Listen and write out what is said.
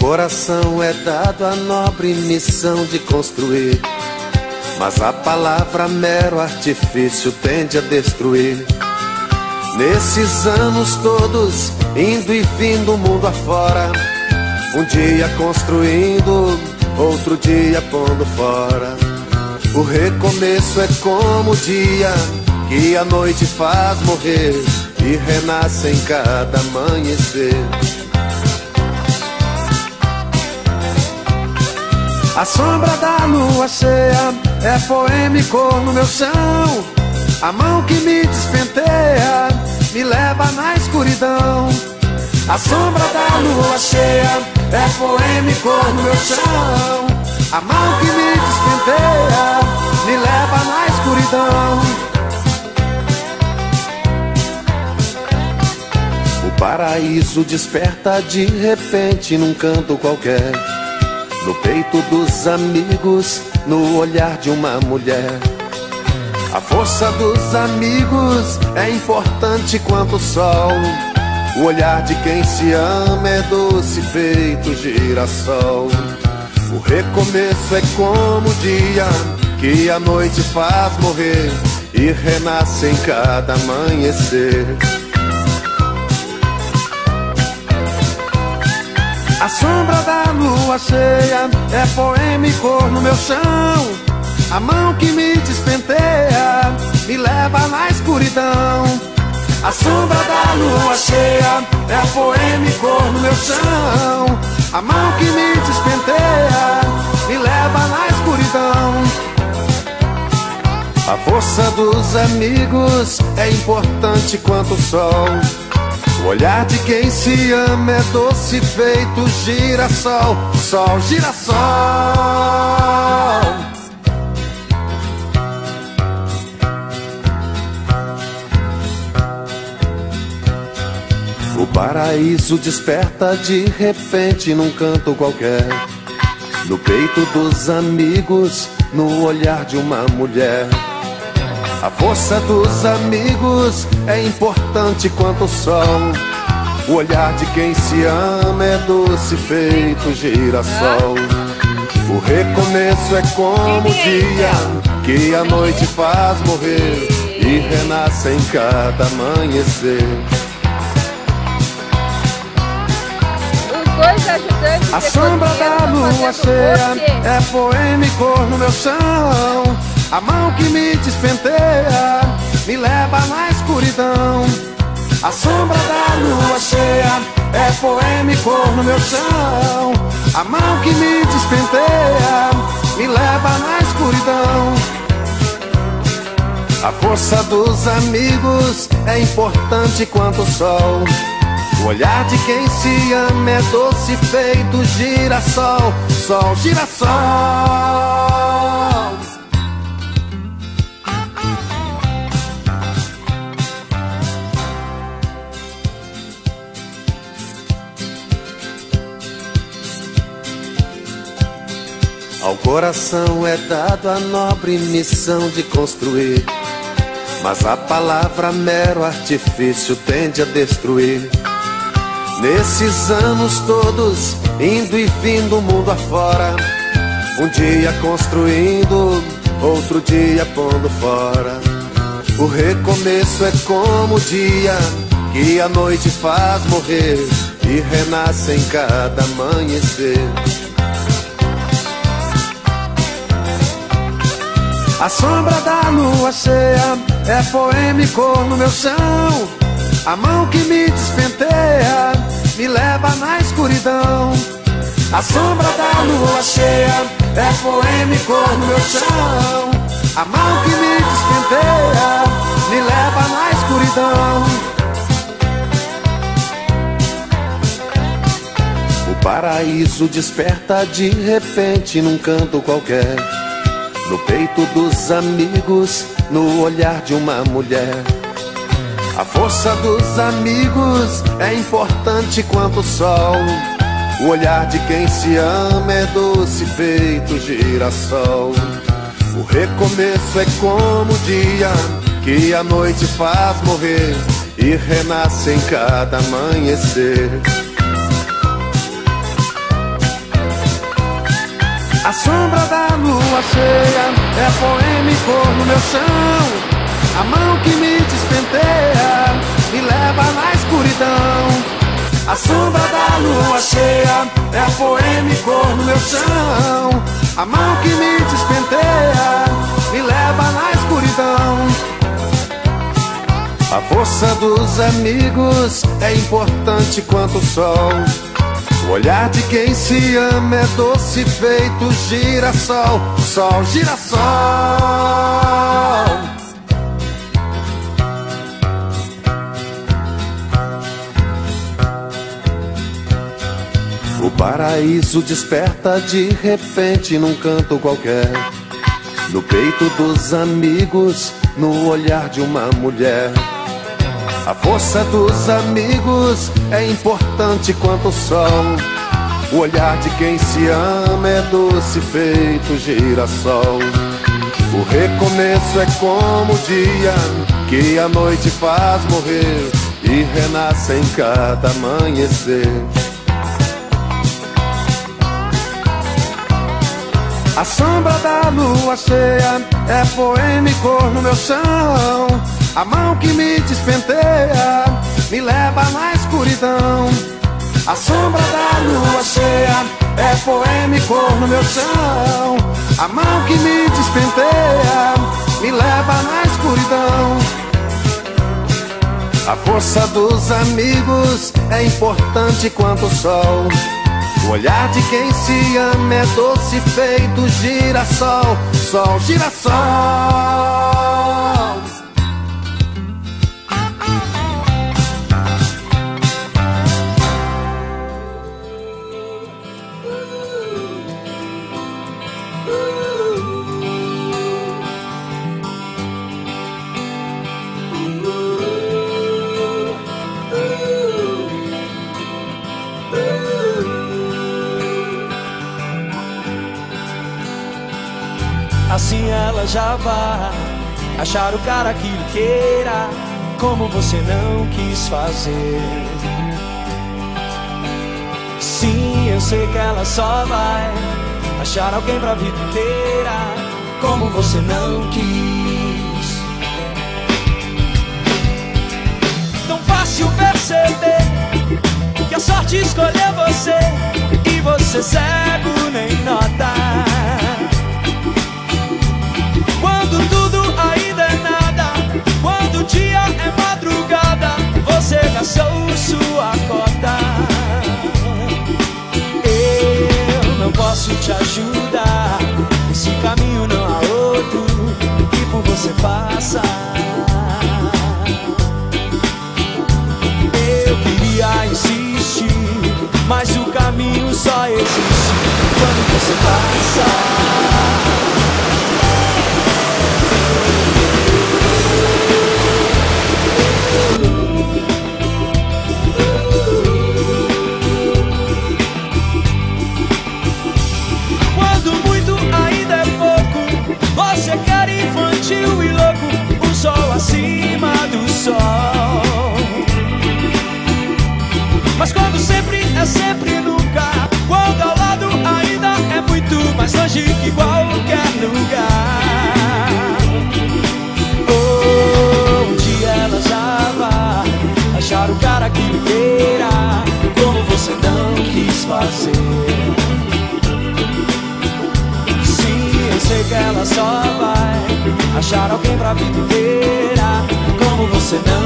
coração é dado a nobre missão de construir, mas a palavra mero artifício tende a destruir. Nesses anos todos, indo e vindo mundo afora, um dia construindo, outro dia pondo fora. O recomeço é como o dia que a noite faz morrer e renasce em cada amanhecer. A sombra da lua cheia é poêmico no meu chão. A mão que me despenteia me leva na escuridão. A sombra da lua cheia é poêmico no meu chão. A mão que me despenteia me leva na escuridão. O paraíso desperta de repente num canto qualquer, no peito dos amigos, no olhar de uma mulher. A força dos amigos é importante quanto o sol. O olhar de quem se ama é doce feito girassol. O recomeço é como o dia que a noite faz morrer e renasce em cada amanhecer. A sombra da lua cheia é poêmico no meu chão. A mão que me despenteia me leva na escuridão. A sombra da lua cheia é poêmico no meu chão. A mão que me despenteia me leva na escuridão. A força dos amigos é importante quanto o sol. O olhar de quem se ama é doce feito girassol. Sol, girassol. O paraíso desperta de repente num canto qualquer, no peito dos amigos, no olhar de uma mulher. A força dos amigos é importante quanto o sol. O olhar de quem se ama é doce feito girassol. O recomeço é como o dia que a noite faz morrer e renasce em cada amanhecer. A sombra da lua cheia é poêmico no meu chão. A mão que me despenteia me leva na escuridão. A sombra da lua cheia é poêmico no meu chão. A mão que me despenteia me leva na escuridão. A força dos amigos é importante quanto o sol. O olhar de quem se ama é doce feito girassol. Sol, girassol. Ao coração é dado a nobre missão de construir, mas a palavra mero artifício tende a destruir. Nesses anos todos, indo e vindo mundo afora, um dia construindo, outro dia pondo fora. O recomeço é como o dia que a noite faz morrer e renasce em cada amanhecer. A sombra da lua cheia é poêmico no meu chão. A mão que me despenteia me leva na escuridão. A sombra da lua cheia é poêmico no meu chão. A mão que me despenteia me leva na escuridão. O paraíso desperta de repente num canto qualquer, no peito dos amigos, no olhar de uma mulher. A força dos amigos é importante quanto o sol. O olhar de quem se ama é doce feito girassol. O recomeço é como o dia que a noite faz morrer e renasce em cada amanhecer. A sombra da lua cheia é poêmico no meu chão. A mão que me despenteia me leva na escuridão. A sombra da lua cheia é poêmico no meu chão. A mão que me despenteia me leva na escuridão. A força dos amigos é importante quanto o sol. O olhar de quem se ama é doce feito girassol. Sol, girassol. O paraíso desperta de repente num canto qualquer, no peito dos amigos, no olhar de uma mulher. A força dos amigos é importante quanto o sol. O olhar de quem se ama é doce feito girassol. O recomeço é como o dia que a noite faz morrer e renasce em cada amanhecer. A sombra da lua cheia é poêmico no meu chão. A mão que me despenteia me leva na escuridão. A sombra da lua cheia é poêmico no meu chão. A mão que me despenteia me leva na escuridão. A força dos amigos é importante quanto o sol. O olhar de quem se ama é doce feito girassol. Sol, girassol. Assim ela já vai achar o cara que lhe queira, como você não quis fazer. Sim, eu sei que ela só vai achar alguém pra vida inteira, como você não quis. Tão fácil perceber que a sorte escolheu você, e você cego nem nota. Quando tudo ainda é nada, quando o dia é madrugada, você gastou sua cota. Eu não posso te ajudar, esse caminho não há outro que por você faça. Eu queria insistir, mas o caminho só existe quando você passa. Você quer infantil e louco, o sol acima do sol. Mas quando sempre é sempre nunca, quando ao lado ainda é muito mais longe que qualquer lugar. Oh, um dia ela já vai achar o cara que lhe queira, como você não quis fazer. Sei que ela só vai achar alguém pra vida inteira, como você não